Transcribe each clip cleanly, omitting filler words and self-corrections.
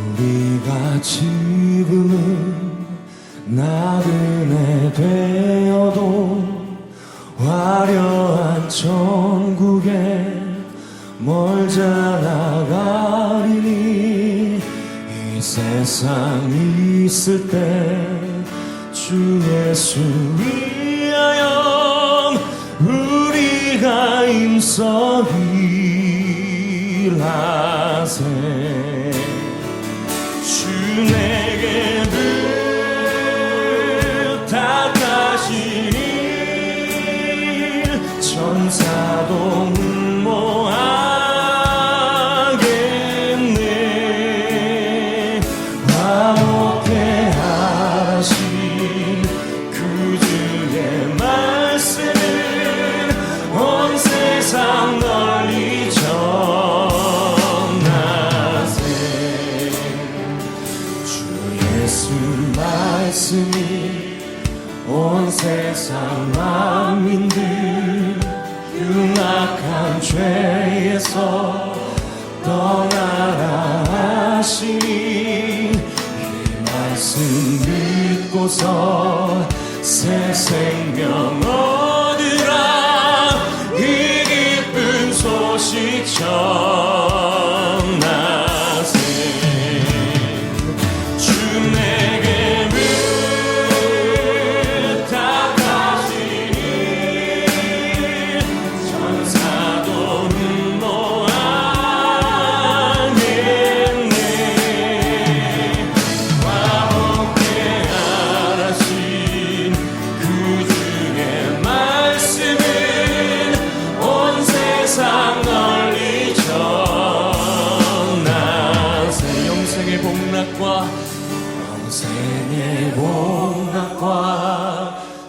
우리가 지금은 나그네 되어도 화려한 천국에 멀지 않아 가리니 이 세상 있을 때 주 예수 위하여 우리가 힘써 일하세. 주 내게 부탁하시니 천사도 응모하겠네. 화목해 하신 그 주의 말씀을 온 세상 널리 전하세. 주 예수 말씀이 온 세상 만민들 흉악한 죄에서 떠나라 하시니 이 말씀 믿고서 새 생명 얻으라. 이 기쁜 소식 전하세. 주 내게 부탁하시니 천사도 응모하겠네. 화목해 하신 그 주의 말씀은 온 세상 널리 전하세. 영생의 복락과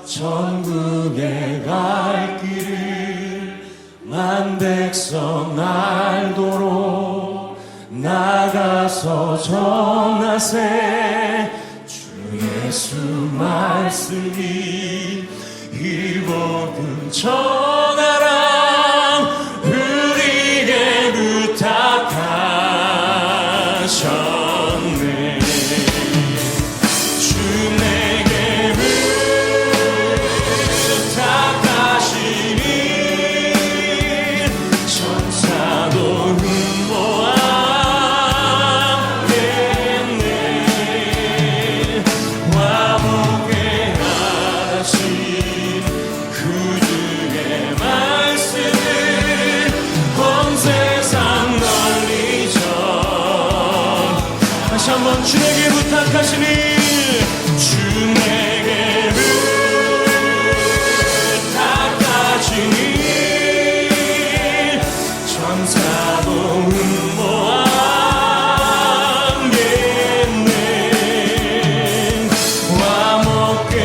천국에 갈 길을 만 백성 알도록 나가서 전하세. 주 예수 말씀이 이 복음 전하라. 우리에게 부탁하셨네. 주 내게 부탁하시니 천사도 응모하겠네. 화목해 하신 그 주의 말씀을 온 세상 널리 전. 다시 한번 주에게 부탁하시니 주 내게 부탁하시니 천사도 응모하겠네. 화목해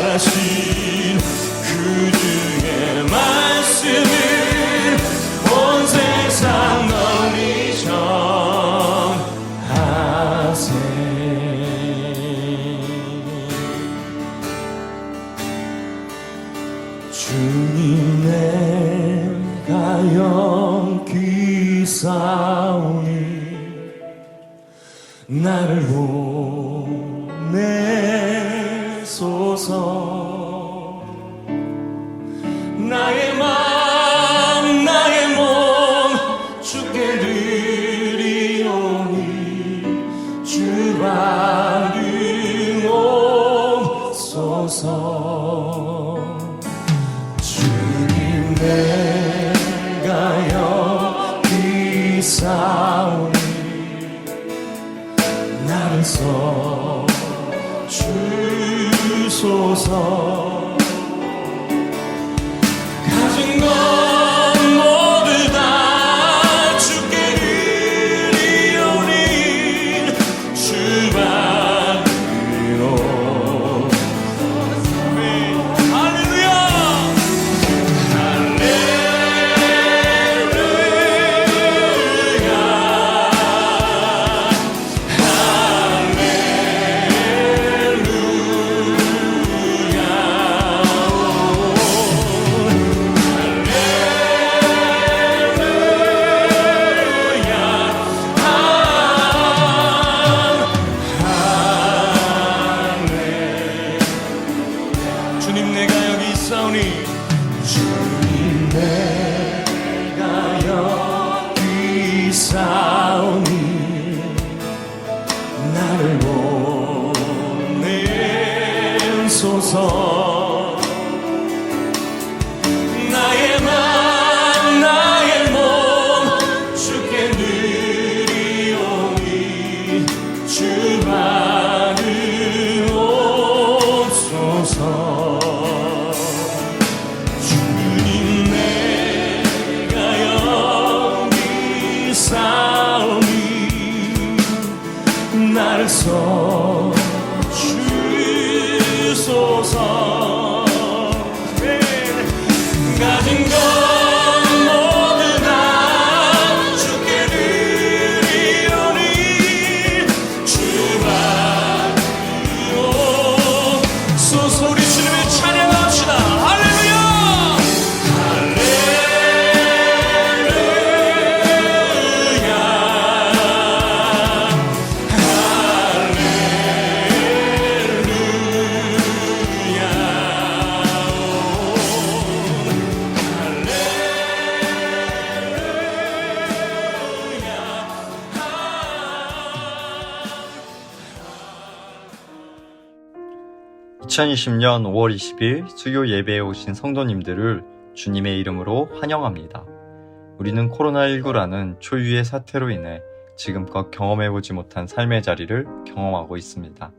하신 그 주의 말씀을 온 세상 널리 전하세. 주님 내가 영귀 싸우니 나를 보내소서. 나의 마음 나의 몸 주께 드리오니 주 받으옵소서. 주님 내가 여기 싸우니 나를 써 주소서. 가진 것 모두 다 주께 드리오니 주 받으옵소서. 할렐루야. 할렐루야. 주소서. 나의 맘 나의 몸 주께 드리오니 주 받으옵소서. 주님 내가 여기 싸우니 나를 써주소서. 가진 것 모두 다 주께 드리오니 주 받으옵소서. 우리 주님을 찬양합시다. 할렐루야 할렐루야. 2020년 5월 20일 수요 예배에 오신 성도님들을 주님의 이름으로 환영합니다. 우리는 코로나19라는 초유의 사태로 인해 지금껏 경험해보지 못한 삶의 자리를 경험하고 있습니다.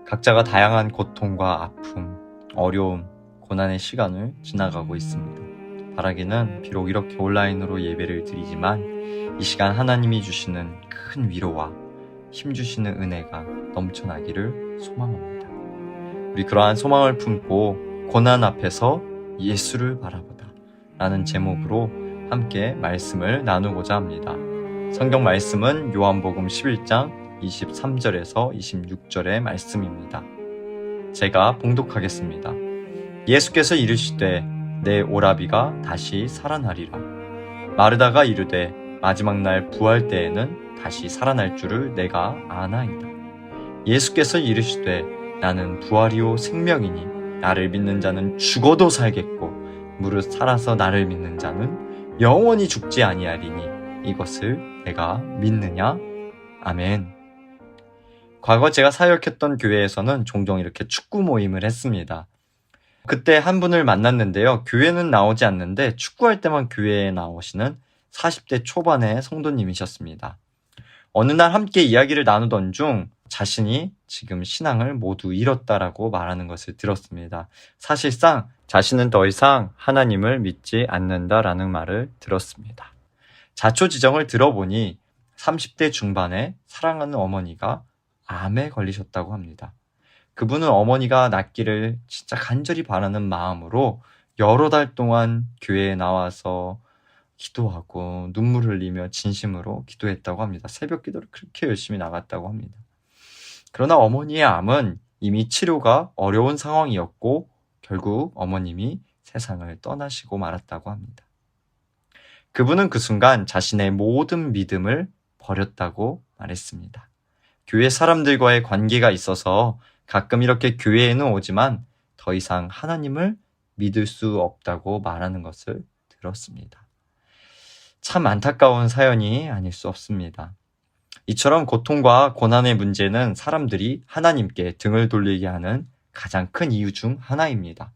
각자가 다양한 고통과 아픔, 어려움, 고난의 시간을 지나가고 있습니다. 바라기는 비록 이렇게 온라인으로 예배를 드리지만 이 시간 하나님이 주시는 큰 위로와 힘주시는 은혜가 넘쳐나기를 소망합니다. 우리 그러한 소망을 품고 고난 앞에서 예수를 바라보다 라는 제목으로 함께 말씀을 나누고자 합니다. 성경 말씀은 요한복음 11장 23절에서 26절의 말씀입니다. 제가 봉독하겠습니다. 예수께서 이르시되 내 오라비가 다시 살아나리라. 마르다가 이르되 마지막 날 부활 때에는 다시 살아날 줄을 내가 아나이다. 예수께서 이르시되 나는 부활이요 생명이니 나를 믿는 자는 죽어도 살겠고 무릇 살아서 나를 믿는 자는 영원히 죽지 아니하리니 이것을 내가 믿느냐? 아멘. 과거 제가 사역했던 교회에서는 종종 이렇게 축구 모임을 했습니다. 그때 한 분을 만났는데요. 교회는 나오지 않는데 축구할 때만 교회에 나오시는 40대 초반의 성도님이셨습니다. 어느 날 함께 이야기를 나누던 중 자신이 지금 신앙을 모두 잃었다라고 말하는 것을 들었습니다. 사실상 자신은 더 이상 하나님을 믿지 않는다라는 말을 들었습니다. 자초지정을 들어보니 30대 중반에 사랑하는 어머니가 암에 걸리셨다고 합니다. 그분은 어머니가 낫기를 진짜 간절히 바라는 마음으로 여러 달 동안 교회에 나와서 기도하고 눈물 흘리며 진심으로 기도했다고 합니다. 새벽 기도를 그렇게 열심히 나갔다고 합니다. 그러나 어머니의 암은 이미 치료가 어려운 상황이었고 결국 어머님이 세상을 떠나시고 말았다고 합니다. 그분은 그 순간 자신의 모든 믿음을 버렸다고 말했습니다. 교회 사람들과의 관계가 있어서 가끔 이렇게 교회에는 오지만 더 이상 하나님을 믿을 수 없다고 말하는 것을 들었습니다. 참 안타까운 사연이 아닐 수 없습니다. 이처럼 고통과 고난의 문제는 사람들이 하나님께 등을 돌리게 하는 가장 큰 이유 중 하나입니다.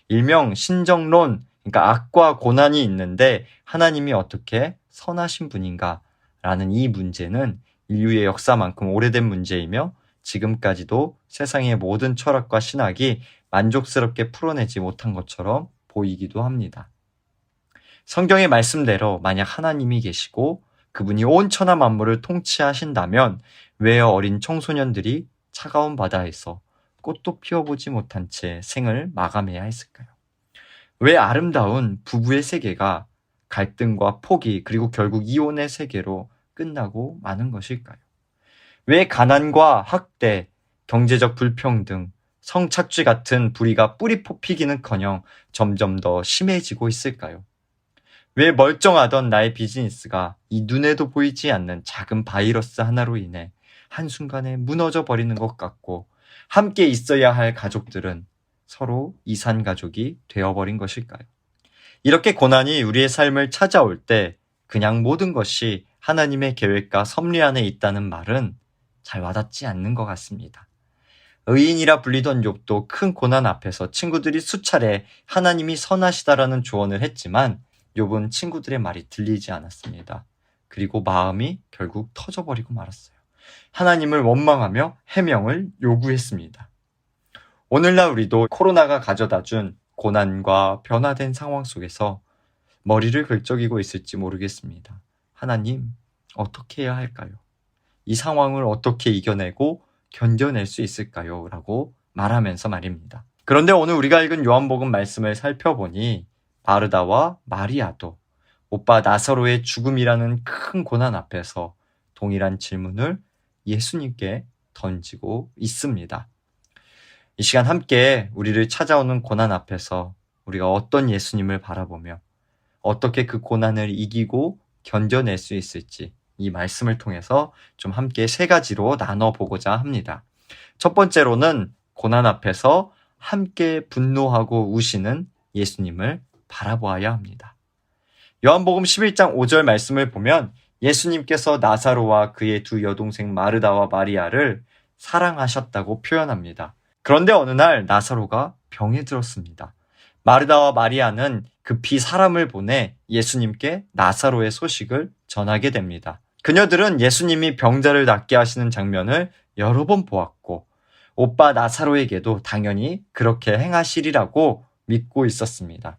일명 신정론, 그러니까 악과 고난이 있는데 하나님이 어떻게 선하신 분인가 라는 이 문제는 인류의 역사만큼 오래된 문제이며 지금까지도 세상의 모든 철학과 신학이 만족스럽게 풀어내지 못한 것처럼 보이기도 합니다. 성경의 말씀대로 만약 하나님이 계시고 그분이 온 천하 만물을 통치하신다면 왜 어린 청소년들이 차가운 바다에서 꽃도 피워보지 못한 채 생을 마감해야 했을까요? 왜 아름다운 부부의 세계가 갈등과 포기 그리고 결국 이혼의 세계로 끝나고 마는 것일까요? 왜 가난과 학대, 경제적 불평등, 성착취 같은 불의가 뿌리 뽑히기는커녕 점점 더 심해지고 있을까요? 왜 멀쩡하던 나의 비즈니스가 이 눈에도 보이지 않는 작은 바이러스 하나로 인해 한순간에 무너져 버리는 것 같고 함께 있어야 할 가족들은 서로 이산가족이 되어버린 것일까요? 이렇게 고난이 우리의 삶을 찾아올 때 그냥 모든 것이 하나님의 계획과 섭리 안에 있다는 말은 잘 와닿지 않는 것 같습니다. 의인이라 불리던 욥도 큰 고난 앞에서 친구들이 수차례 하나님이 선하시다라는 조언을 했지만 욥은 친구들의 말이 들리지 않았습니다. 그리고 마음이 결국 터져버리고 말았어요. 하나님을 원망하며 해명을 요구했습니다. 오늘날 우리도 코로나가 가져다준 고난과 변화된 상황 속에서 머리를 긁적이고 있을지 모르겠습니다. 하나님, 어떻게 해야 할까요? 이 상황을 어떻게 이겨내고 견뎌낼 수 있을까요? 라고 말하면서 말입니다. 그런데 오늘 우리가 읽은 요한복음 말씀을 살펴보니 마르다와 마리아도 오빠 나사로의 죽음이라는 큰 고난 앞에서 동일한 질문을 예수님께 던지고 있습니다. 이 시간 함께 우리를 찾아오는 고난 앞에서 우리가 어떤 예수님을 바라보며 어떻게 그 고난을 이기고 견뎌낼 수 있을지 이 말씀을 통해서 좀 함께 세 가지로 나눠보고자 합니다. 첫 번째로는 고난 앞에서 함께 분노하고 우시는 예수님을 바라보아야 합니다. 요한복음 11장 5절 말씀을 보면 예수님께서 나사로와 그의 두 여동생 마르다와 마리아를 사랑하셨다고 표현합니다. 그런데 어느 날 나사로가 병에 들었습니다. 마르다와 마리아는 급히 사람을 보내 예수님께 나사로의 소식을 전하게 됩니다. 그녀들은 예수님이 병자를 낫게 하시는 장면을 여러 번 보았고 오빠 나사로에게도 당연히 그렇게 행하시리라고 믿고 있었습니다.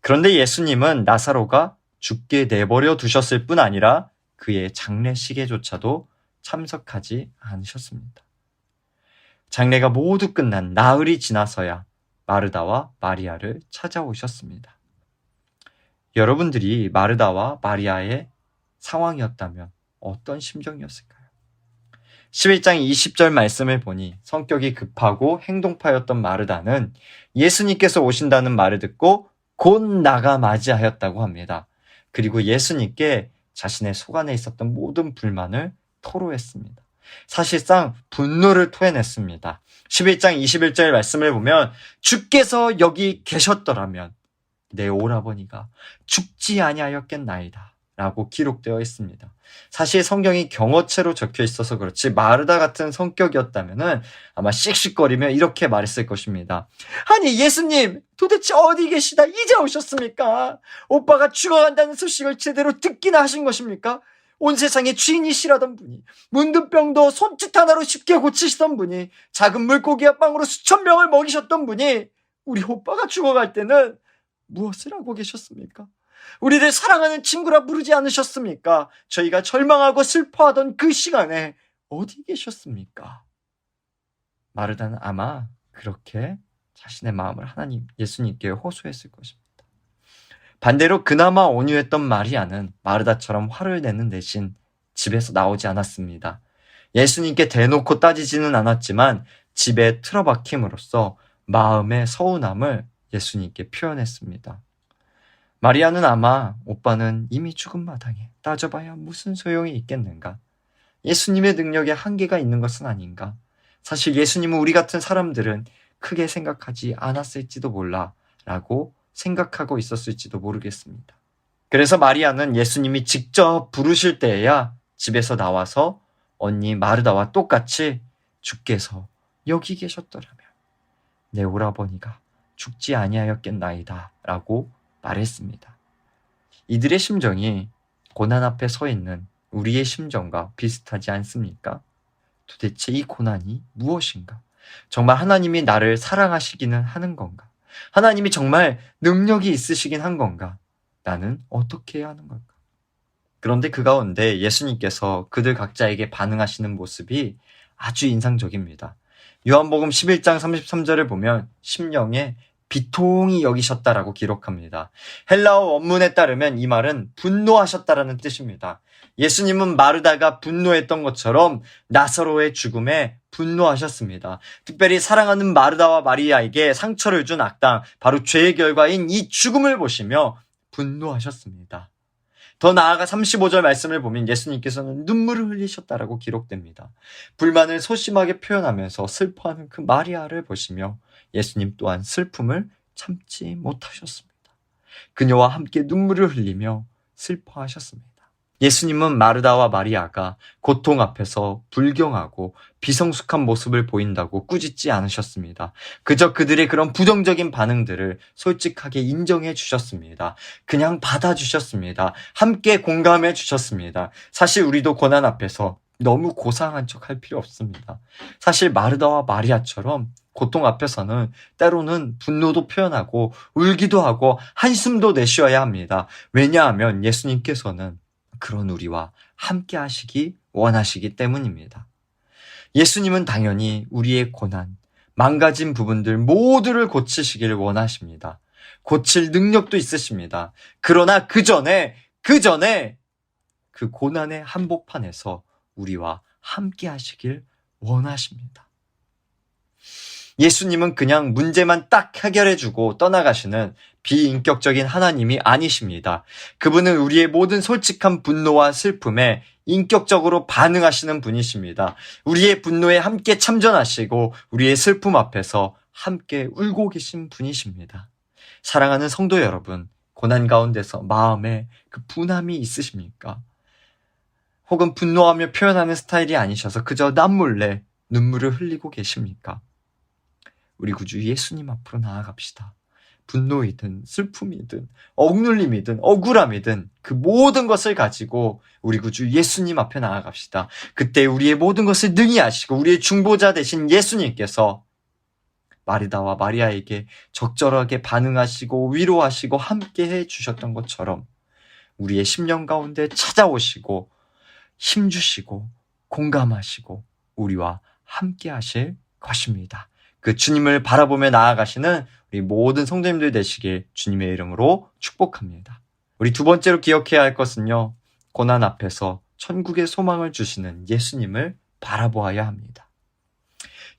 그런데 예수님은 나사로가 죽게 내버려 두셨을 뿐 아니라 그의 장례식에조차도 참석하지 않으셨습니다. 장례가 모두 끝난 나흘이 지나서야 마르다와 마리아를 찾아오셨습니다. 여러분들이 마르다와 마리아의 상황이었다면 어떤 심정이었을까요? 11장 20절 말씀을 보니 성격이 급하고 행동파였던 마르다는 예수님께서 오신다는 말을 듣고 곧 나가 맞이하였다고 합니다. 그리고 예수님께 자신의 속 안에 있었던 모든 불만을 토로했습니다. 사실상 분노를 토해냈습니다. 11장 21절 말씀을 보면 주께서 여기 계셨더라면 내 오라버니가 죽지 아니하였겠나이다 라고 기록되어 있습니다. 사실 성경이 경어체로 적혀 있어서 그렇지 마르다 같은 성격이었다면 아마 씩씩거리며 이렇게 말했을 것입니다. 아니 예수님 도대체 어디 계시다 이제 오셨습니까? 오빠가 죽어간다는 소식을 제대로 듣기나 하신 것입니까? 온 세상의 주인이시라던 분이 문둥병도 손짓 하나로 쉽게 고치시던 분이 작은 물고기와 빵으로 수천 명을 먹이셨던 분이 우리 오빠가 죽어갈 때는 무엇을 하고 계셨습니까? 우리를 사랑하는 친구라 부르지 않으셨습니까? 저희가 절망하고 슬퍼하던 그 시간에 어디 계셨습니까? 마르다는 아마 그렇게 자신의 마음을 하나님 예수님께 호소했을 것입니다. 반대로 그나마 온유했던 마리아는 마르다처럼 화를 내는 대신 집에서 나오지 않았습니다. 예수님께 대놓고 따지지는 않았지만 집에 틀어박힘으로써 마음의 서운함을 예수님께 표현했습니다. 마리아는 아마 오빠는 이미 죽은 마당에 따져봐야 무슨 소용이 있겠는가? 예수님의 능력에 한계가 있는 것은 아닌가? 사실 예수님은 우리 같은 사람들은 크게 생각하지 않았을지도 몰라 라고 생각하고 있었을지도 모르겠습니다. 그래서 마리아는 예수님이 직접 부르실 때에야 집에서 나와서 언니 마르다와 똑같이 주께서 여기 계셨더라면 내 오라버니가 죽지 아니하였겠나이다 라고 말했습니다. 이들의 심정이 고난 앞에 서 있는 우리의 심정과 비슷하지 않습니까? 도대체 이 고난이 무엇인가? 정말 하나님이 나를 사랑하시기는 하는 건가? 하나님이 정말 능력이 있으시긴 한 건가? 나는 어떻게 해야 하는 걸까? 그런데 그 가운데 예수님께서 그들 각자에게 반응하시는 모습이 아주 인상적입니다. 요한복음 11장 33절을 보면 심령에 비통히 여기셨다라고 기록합니다. 헬라어 원문에 따르면 이 말은 분노하셨다라는 뜻입니다. 예수님은 마르다가 분노했던 것처럼 나사로의 죽음에 분노하셨습니다. 특별히 사랑하는 마르다와 마리아에게 상처를 준 악당, 바로 죄의 결과인 이 죽음을 보시며 분노하셨습니다. 더 나아가 35절 말씀을 보면 예수님께서는 눈물을 흘리셨다라고 기록됩니다. 불만을 소심하게 표현하면서 슬퍼하는 그 마리아를 보시며 예수님 또한 슬픔을 참지 못하셨습니다. 그녀와 함께 눈물을 흘리며 슬퍼하셨습니다. 예수님은 마르다와 마리아가 고통 앞에서 불경하고 비성숙한 모습을 보인다고 꾸짖지 않으셨습니다. 그저 그들의 그런 부정적인 반응들을 솔직하게 인정해 주셨습니다. 그냥 받아주셨습니다. 함께 공감해 주셨습니다. 사실 우리도 고난 앞에서 너무 고상한 척 할 필요 없습니다. 사실 마르다와 마리아처럼 고통 앞에서는 때로는 분노도 표현하고 울기도 하고 한숨도 내쉬어야 합니다. 왜냐하면 예수님께서는 그런 우리와 함께 하시기 원하시기 때문입니다. 예수님은 당연히 우리의 고난, 망가진 부분들 모두를 고치시기를 원하십니다. 고칠 능력도 있으십니다. 그러나 그 전에 그 고난의 한복판에서 우리와 함께 하시길 원하십니다. 예수님은 그냥 문제만 딱 해결해주고 떠나가시는 비인격적인 하나님이 아니십니다. 그분은 우리의 모든 솔직한 분노와 슬픔에 인격적으로 반응하시는 분이십니다. 우리의 분노에 함께 참전하시고 우리의 슬픔 앞에서 함께 울고 계신 분이십니다. 사랑하는 성도 여러분, 고난 가운데서 마음에 그 분함이 있으십니까? 혹은 분노하며 표현하는 스타일이 아니셔서 그저 남몰래 눈물을 흘리고 계십니까? 우리 구주 예수님 앞으로 나아갑시다. 분노이든 슬픔이든 억눌림이든 억울함이든 그 모든 것을 가지고 우리 구주 예수님 앞에 나아갑시다. 그때 우리의 모든 것을 능히 아시고 우리의 중보자 되신 예수님께서 마르다와 마리아에게 적절하게 반응하시고 위로하시고 함께해 주셨던 것처럼 우리의 심령 가운데 찾아오시고 힘주시고 공감하시고 우리와 함께 하실 것입니다. 그 주님을 바라보며 나아가시는 우리 모든 성도님들 되시길 주님의 이름으로 축복합니다. 우리 두 번째로 기억해야 할 것은요, 고난 앞에서 천국의 소망을 주시는 예수님을 바라보아야 합니다.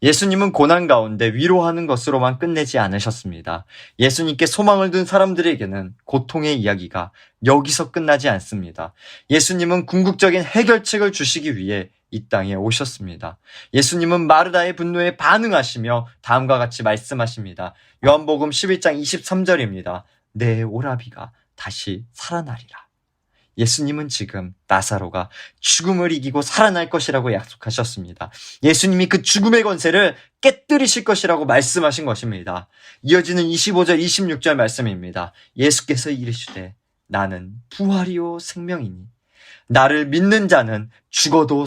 예수님은 고난 가운데 위로하는 것으로만 끝내지 않으셨습니다. 예수님께 소망을 둔 사람들에게는 고통의 이야기가 여기서 끝나지 않습니다. 예수님은 궁극적인 해결책을 주시기 위해 이 땅에 오셨습니다. 예수님은 마르다의 분노에 반응하시며 다음과 같이 말씀하십니다. 요한복음 11장 23절입니다. 내 오라비가 다시 살아나리라. 예수님은 지금 나사로가 죽음을 이기고 살아날 것이라고 약속하셨습니다. 예수님이 그 죽음의 권세를 깨뜨리실 것이라고 말씀하신 것입니다. 이어지는 25절 26절 말씀입니다. 예수께서 이르시되 나는 부활이요 생명이니 나를 믿는 자는 죽어도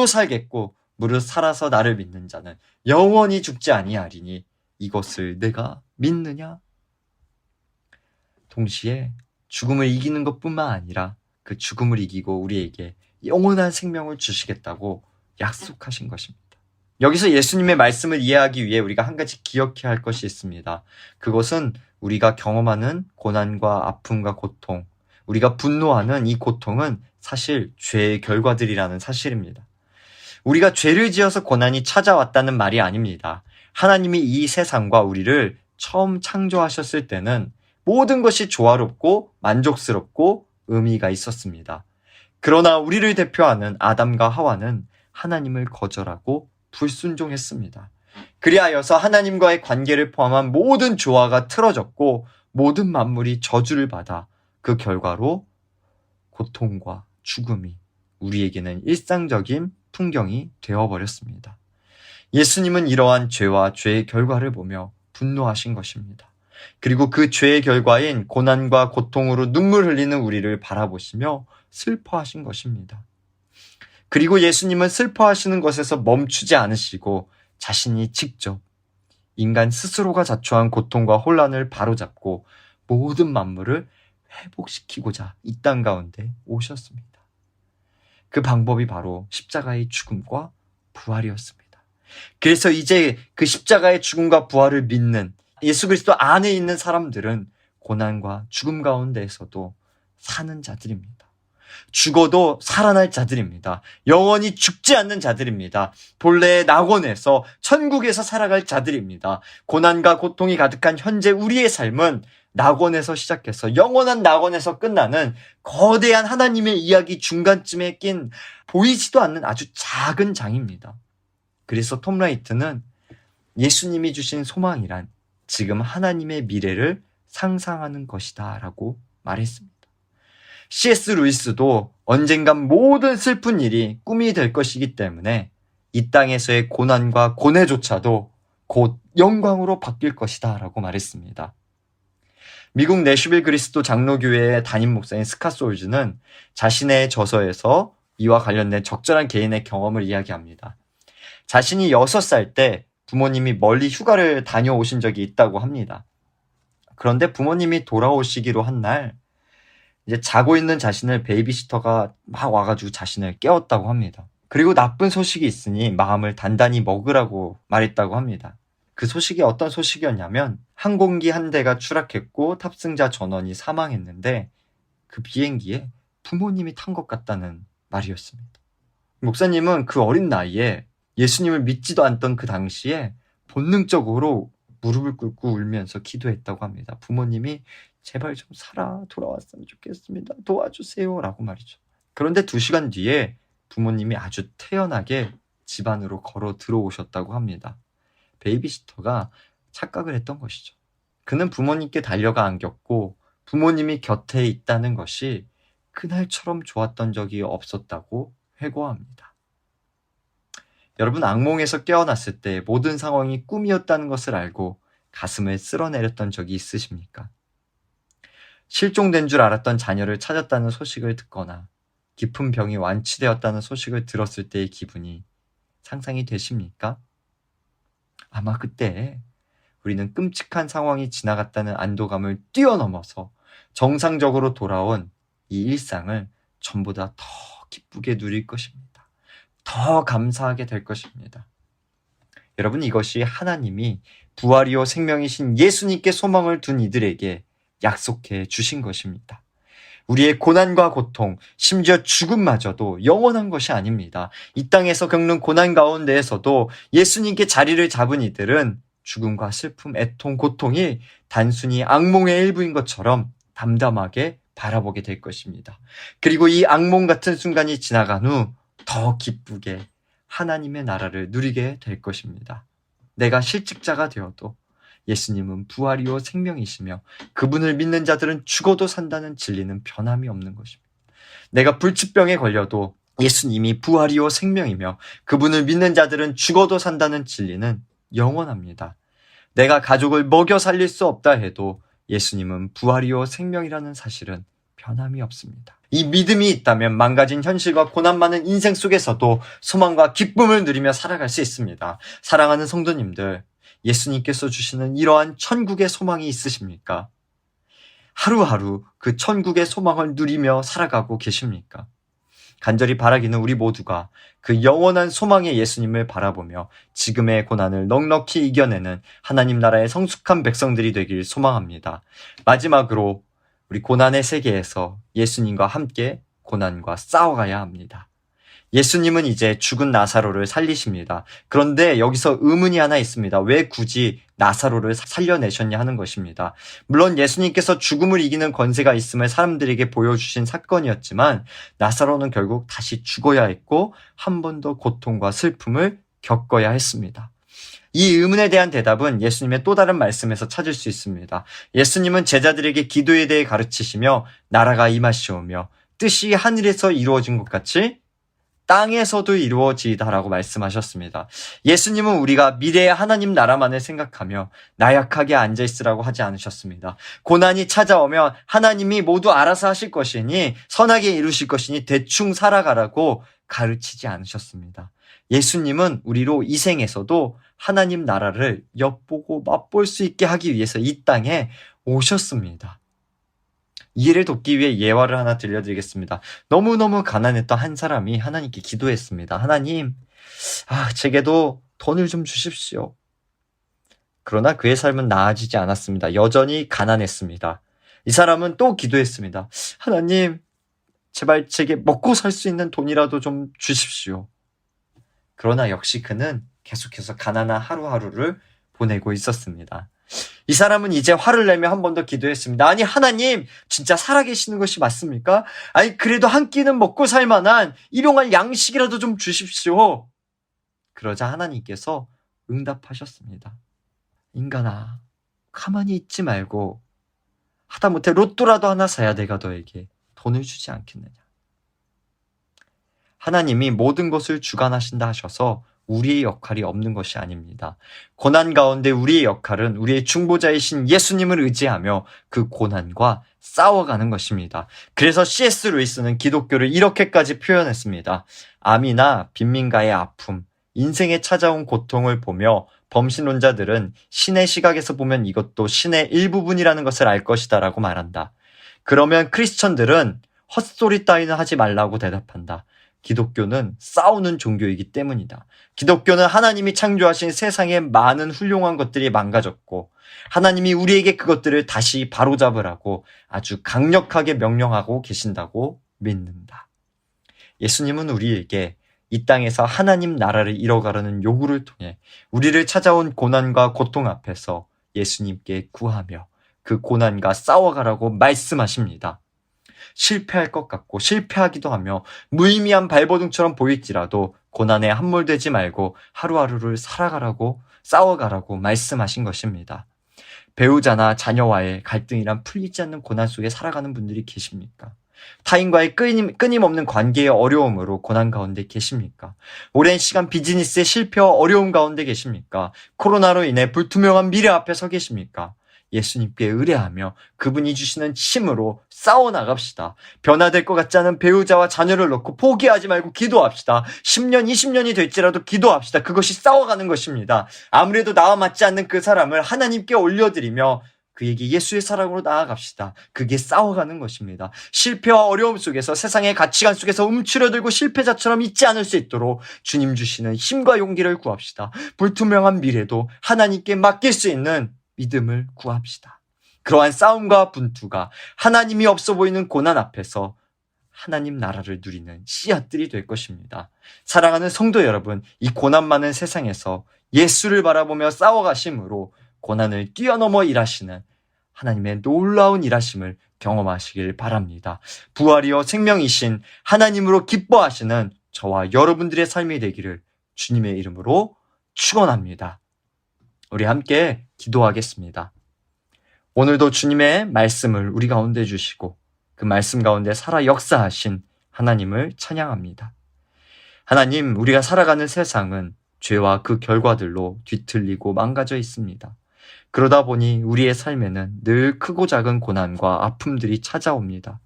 살겠고 무릇 살아서 나를 믿는 자는 영원히 죽지 아니하리니 이것을 내가 믿느냐? 동시에 죽음을 이기는 것뿐만 아니라 그 죽음을 이기고 우리에게 영원한 생명을 주시겠다고 약속하신 것입니다. 여기서 예수님의 말씀을 이해하기 위해 우리가 한 가지 기억해야 할 것이 있습니다. 그것은 우리가 경험하는 고난과 아픔과 고통, 우리가 분노하는 이 고통은 사실 죄의 결과들이라는 사실입니다. 우리가 죄를 지어서 고난이 찾아왔다는 말이 아닙니다. 하나님이 이 세상과 우리를 처음 창조하셨을 때는 모든 것이 조화롭고 만족스럽고 의미가 있었습니다. 그러나 우리를 대표하는 아담과 하와는 하나님을 거절하고 불순종했습니다. 그리하여서 하나님과의 관계를 포함한 모든 조화가 틀어졌고 모든 만물이 저주를 받아 그 결과로 고통과 죽음이 우리에게는 일상적인 풍경이 되어버렸습니다. 예수님은 이러한 죄와 죄의 결과를 보며 분노하신 것입니다. 그리고 그 죄의 결과인 고난과 고통으로 눈물 흘리는 우리를 바라보시며 슬퍼하신 것입니다. 그리고 예수님은 슬퍼하시는 것에서 멈추지 않으시고 자신이 직접 인간 스스로가 자초한 고통과 혼란을 바로잡고 모든 만물을 회복시키고자 이 땅 가운데 오셨습니다. 그 방법이 바로 십자가의 죽음과 부활이었습니다. 그래서 이제 그 십자가의 죽음과 부활을 믿는 예수 그리스도 안에 있는 사람들은 고난과 죽음 가운데에서도 사는 자들입니다. 죽어도 살아날 자들입니다. 영원히 죽지 않는 자들입니다. 본래의 낙원에서 천국에서 살아갈 자들입니다. 고난과 고통이 가득한 현재 우리의 삶은 낙원에서 시작해서 영원한 낙원에서 끝나는 거대한 하나님의 이야기 중간쯤에 낀 보이지도 않는 아주 작은 장입니다. 그래서 톰 라이트는 예수님이 주신 소망이란 지금 하나님의 미래를 상상하는 것이다 라고 말했습니다. C.S. 루이스도 언젠간 모든 슬픈 일이 꿈이 될 것이기 때문에 이 땅에서의 고난과 고뇌조차도 곧 영광으로 바뀔 것이다 라고 말했습니다. 미국 내슈빌 그리스도 장로교회의 담임 목사인 스캇 솔즈는 자신의 저서에서 이와 관련된 적절한 개인의 경험을 이야기합니다. 자신이 6살 때 부모님이 멀리 휴가를 다녀오신 적이 있다고 합니다. 그런데 부모님이 돌아오시기로 한 날 이제 자고 있는 자신을 베이비시터가 막 와가지고 자신을 깨웠다고 합니다. 그리고 나쁜 소식이 있으니 마음을 단단히 먹으라고 말했다고 합니다. 그 소식이 어떤 소식이었냐면 항공기 한 대가 추락했고 탑승자 전원이 사망했는데 그 비행기에 부모님이 탄 것 같다는 말이었습니다. 목사님은 그 어린 나이에 예수님을 믿지도 않던 그 당시에 본능적으로 무릎을 꿇고 울면서 기도했다고 합니다. 부모님이 제발 좀 살아 돌아왔으면 좋겠습니다. 도와주세요 라고 말이죠. 그런데 2시간 뒤에 부모님이 아주 태연하게 집 안으로 걸어 들어오셨다고 합니다. 베이비시터가 착각을 했던 것이죠. 그는 부모님께 달려가 안겼고 부모님이 곁에 있다는 것이 그날처럼 좋았던 적이 없었다고 회고합니다. 여러분, 악몽에서 깨어났을 때 모든 상황이 꿈이었다는 것을 알고 가슴을 쓸어내렸던 적이 있으십니까? 실종된 줄 알았던 자녀를 찾았다는 소식을 듣거나 깊은 병이 완치되었다는 소식을 들었을 때의 기분이 상상이 되십니까? 아마 그때 우리는 끔찍한 상황이 지나갔다는 안도감을 뛰어넘어서 정상적으로 돌아온 이 일상을 전보다 더 기쁘게 누릴 것입니다. 더 감사하게 될 것입니다. 여러분, 이것이 하나님이 부활이요 생명이신 예수님께 소망을 둔 이들에게 약속해 주신 것입니다. 우리의 고난과 고통, 심지어 죽음마저도 영원한 것이 아닙니다. 이 땅에서 겪는 고난 가운데에서도 예수님께 자리를 잡은 이들은 죽음과 슬픔, 애통, 고통이 단순히 악몽의 일부인 것처럼 담담하게 바라보게 될 것입니다. 그리고 이 악몽 같은 순간이 지나간 후 더 기쁘게 하나님의 나라를 누리게 될 것입니다. 내가 실직자가 되어도 예수님은 부활이요 생명이시며 그분을 믿는 자들은 죽어도 산다는 진리는 변함이 없는 것입니다. 내가 불치병에 걸려도 예수님이 부활이요 생명이며 그분을 믿는 자들은 죽어도 산다는 진리는 영원합니다. 내가 가족을 먹여 살릴 수 없다 해도 예수님은 부활이요 생명이라는 사실은 변함이 없습니다. 이 믿음이 있다면 망가진 현실과 고난 많은 인생 속에서도 소망과 기쁨을 누리며 살아갈 수 있습니다. 사랑하는 성도님들, 예수님께서 주시는 이러한 천국의 소망이 있으십니까? 하루하루 그 천국의 소망을 누리며 살아가고 계십니까? 간절히 바라기는 우리 모두가 그 영원한 소망의 예수님을 바라보며 지금의 고난을 넉넉히 이겨내는 하나님 나라의 성숙한 백성들이 되길 소망합니다. 마지막으로 우리 고난의 세계에서 예수님과 함께 고난과 싸워가야 합니다. 예수님은 이제 죽은 나사로를 살리십니다. 그런데 여기서 의문이 하나 있습니다. 왜 굳이 나사로를 살려내셨냐 하는 것입니다. 물론 예수님께서 죽음을 이기는 권세가 있음을 사람들에게 보여주신 사건이었지만 나사로는 결국 다시 죽어야 했고 한 번 더 고통과 슬픔을 겪어야 했습니다. 이 의문에 대한 대답은 예수님의 또 다른 말씀에서 찾을 수 있습니다. 예수님은 제자들에게 기도에 대해 가르치시며 나라가 임하시오며 뜻이 하늘에서 이루어진 것 같이 땅에서도 이루어지이다라고 말씀하셨습니다. 예수님은 우리가 미래의 하나님 나라만을 생각하며 나약하게 앉아있으라고 하지 않으셨습니다. 고난이 찾아오면 하나님이 모두 알아서 하실 것이니 선하게 이루실 것이니 대충 살아가라고 가르치지 않으셨습니다. 예수님은 우리로 이 생에서도 하나님 나라를 엿보고 맛볼 수 있게 하기 위해서 이 땅에 오셨습니다. 이해를 돕기 위해 예화를 하나 들려드리겠습니다. 너무너무 가난했던 한 사람이 하나님께 기도했습니다. 하나님, 제게도 돈을 좀 주십시오. 그러나 그의 삶은 나아지지 않았습니다. 여전히 가난했습니다. 이 사람은 또 기도했습니다. 하나님, 제발 제게 먹고 살 수 있는 돈이라도 좀 주십시오. 그러나 역시 그는 계속해서 가난한 하루하루를 보내고 있었습니다. 이 사람은 이제 화를 내며 한 번 더 기도했습니다. 아니 하나님, 진짜 살아계시는 것이 맞습니까? 아니 그래도 한 끼는 먹고 살 만한 일용할 양식이라도 좀 주십시오. 그러자 하나님께서 응답하셨습니다. 인간아, 가만히 있지 말고 하다못해 로또라도 하나 사야 내가 너에게 돈을 주지 않겠느냐. 하나님이 모든 것을 주관하신다 하셔서 우리의 역할이 없는 것이 아닙니다. 고난 가운데 우리의 역할은 우리의 중보자이신 예수님을 의지하며 그 고난과 싸워가는 것입니다. 그래서 C.S. 루이스는 기독교를 이렇게까지 표현했습니다. 암이나 빈민가의 아픔, 인생에 찾아온 고통을 보며 범신론자들은 신의 시각에서 보면 이것도 신의 일부분이라는 것을 알 것이다 라고 말한다. 그러면 크리스천들은 헛소리 따위는 하지 말라고 대답한다. 기독교는 싸우는 종교이기 때문이다. 기독교는 하나님이 창조하신 세상의 많은 훌륭한 것들이 망가졌고 하나님이 우리에게 그것들을 다시 바로잡으라고 아주 강력하게 명령하고 계신다고 믿는다. 예수님은 우리에게 이 땅에서 하나님 나라를 이뤄가려는 요구를 통해 우리를 찾아온 고난과 고통 앞에서 예수님께 구하며 그 고난과 싸워가라고 말씀하십니다. 실패할 것 같고 실패하기도 하며 무의미한 발버둥처럼 보일지라도 고난에 함몰되지 말고 하루하루를 살아가라고 싸워가라고 말씀하신 것입니다. 배우자나 자녀와의 갈등이란 풀리지 않는 고난 속에 살아가는 분들이 계십니까? 타인과의 끊임없는 관계의 어려움으로 고난 가운데 계십니까? 오랜 시간 비즈니스의 실패와 어려움 가운데 계십니까? 코로나로 인해 불투명한 미래 앞에 서 계십니까? 예수님께 의뢰하며 그분이 주시는 힘으로 싸워나갑시다. 변화될 것 같지 않은 배우자와 자녀를 놓고 포기하지 말고 기도합시다. 10년, 20년이 될지라도 기도합시다. 그것이 싸워가는 것입니다. 아무래도 나와 맞지 않는 그 사람을 하나님께 올려드리며 그에게 예수의 사랑으로 나아갑시다. 그게 싸워가는 것입니다. 실패와 어려움 속에서 세상의 가치관 속에서 움츠러들고 실패자처럼 있지 않을 수 있도록 주님 주시는 힘과 용기를 구합시다. 불투명한 미래도 하나님께 맡길 수 있는 믿음을 구합시다. 그러한 싸움과 분투가 하나님이 없어 보이는 고난 앞에서 하나님 나라를 누리는 씨앗들이 될 것입니다. 사랑하는 성도 여러분, 이 고난 많은 세상에서 예수를 바라보며 싸워가심으로 고난을 뛰어넘어 일하시는 하나님의 놀라운 일하심을 경험하시길 바랍니다. 부활이요 생명이신 하나님으로 기뻐하시는 저와 여러분들의 삶이 되기를 주님의 이름으로 축원합니다. 우리 함께 기도하겠습니다. 오늘도 주님의 말씀을 우리 가운데 주시고 그 말씀 가운데 살아 역사하신 하나님을 찬양합니다. 하나님, 우리가 살아가는 세상은 죄와 그 결과들로 뒤틀리고 망가져 있습니다. 그러다 보니 우리의 삶에는 늘 크고 작은 고난과 아픔들이 찾아옵니다.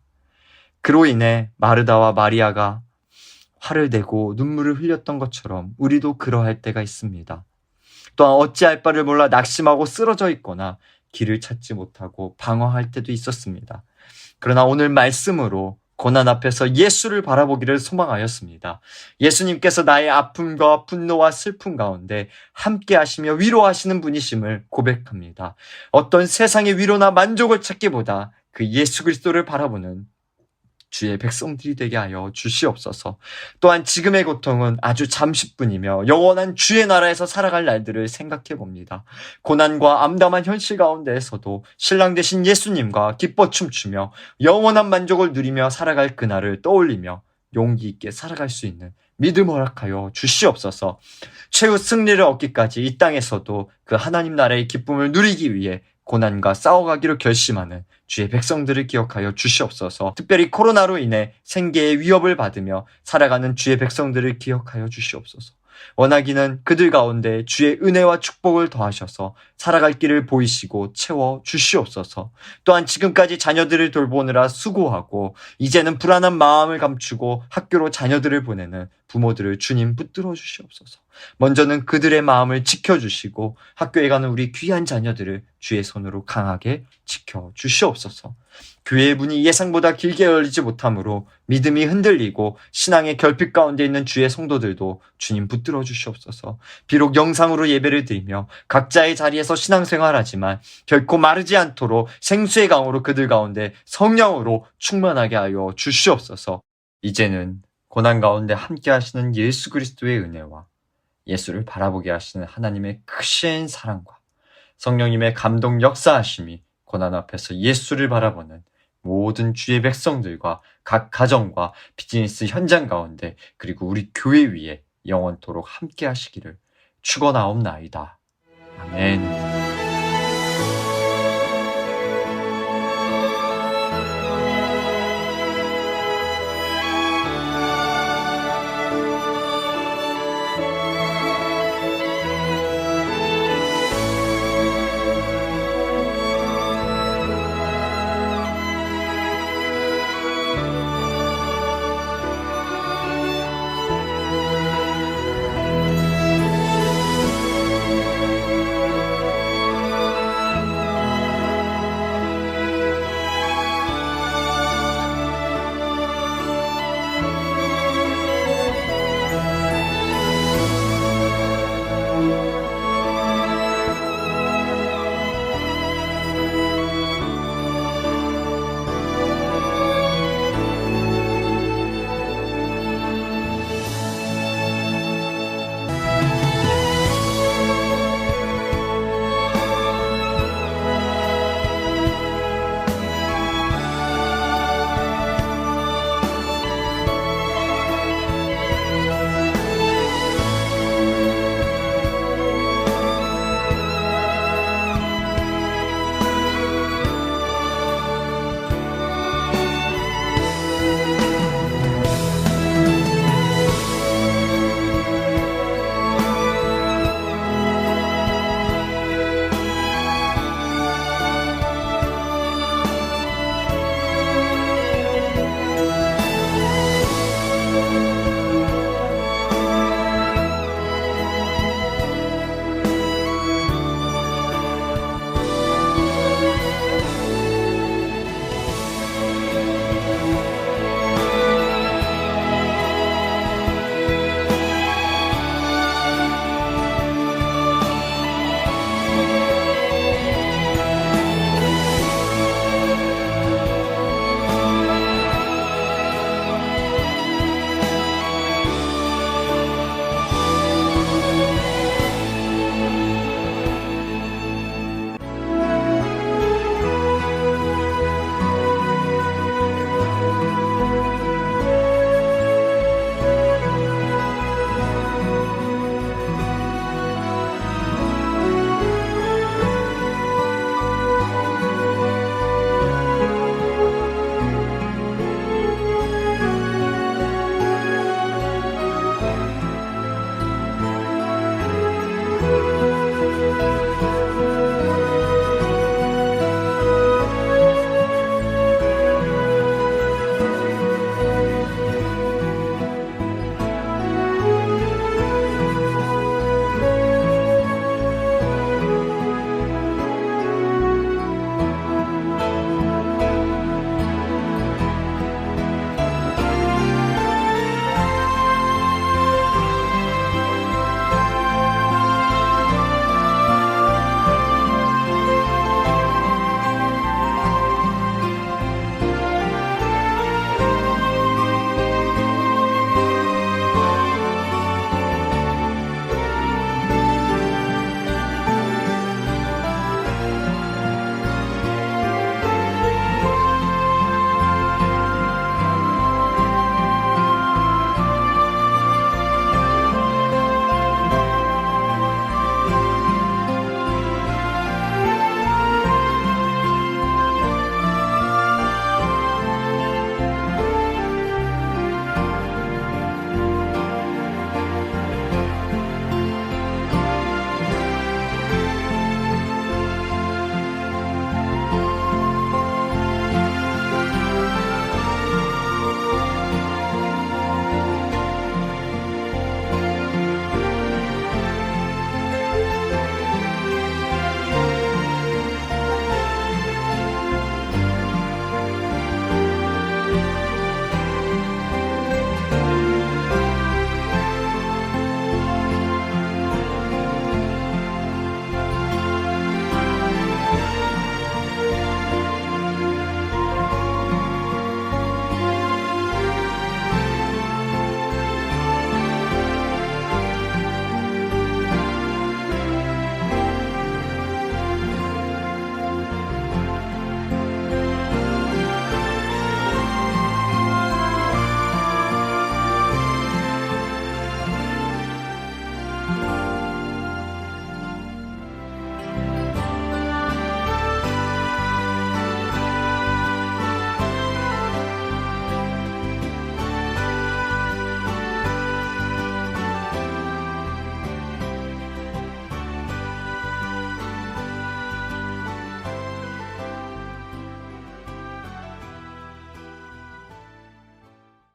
그로 인해 마르다와 마리아가 화를 내고 눈물을 흘렸던 것처럼 우리도 그러할 때가 있습니다. 또한 어찌할 바를 몰라 낙심하고 쓰러져 있거나 길을 찾지 못하고 방황할 때도 있었습니다. 그러나 오늘 말씀으로 고난 앞에서 예수를 바라보기를 소망하였습니다. 예수님께서 나의 아픔과 분노와 슬픔 가운데 함께 하시며 위로하시는 분이심을 고백합니다. 어떤 세상의 위로나 만족을 찾기보다 그 예수 그리스도를 바라보는 주의 백성들이 되게 하여 주시옵소서. 또한 지금의 고통은 아주 잠시뿐이며 영원한 주의 나라에서 살아갈 날들을 생각해 봅니다. 고난과 암담한 현실 가운데에서도 신랑 되신 예수님과 기뻐 춤추며 영원한 만족을 누리며 살아갈 그날을 떠올리며 용기 있게 살아갈 수 있는 믿음 허락하여 주시옵소서. 최후 승리를 얻기까지 이 땅에서도 그 하나님 나라의 기쁨을 누리기 위해 고난과 싸워가기로 결심하는 주의 백성들을 기억하여 주시옵소서. 특별히 코로나로 인해 생계의 위협을 받으며 살아가는 주의 백성들을 기억하여 주시옵소서. 원하기는 그들 가운데 주의 은혜와 축복을 더하셔서 살아갈 길을 보이시고 채워 주시옵소서. 또한 지금까지 자녀들을 돌보느라 수고하고 이제는 불안한 마음을 감추고 학교로 자녀들을 보내는 부모들을 주님 붙들어 주시옵소서. 먼저는 그들의 마음을 지켜주시고 학교에 가는 우리 귀한 자녀들을 주의 손으로 강하게 지켜주시옵소서. 교회의 문이 예상보다 길게 열리지 못하므로 믿음이 흔들리고 신앙의 결핍 가운데 있는 주의 성도들도 주님 붙들어 주시옵소서. 비록 영상으로 예배를 드리며 각자의 자리에서 신앙생활하지만 결코 마르지 않도록 생수의 강으로 그들 가운데 성령으로 충만하게 하여 주시옵소서. 이제는 고난 가운데 함께 하시는 예수 그리스도의 은혜와 예수를 바라보게 하시는 하나님의 크신 사랑과 성령님의 감동 역사하심이 고난 앞에서 예수를 바라보는 모든 주의 백성들과 각 가정과 비즈니스 현장 가운데 그리고 우리 교회 위에 영원토록 함께 하시기를 축원하옵나이다. 아멘.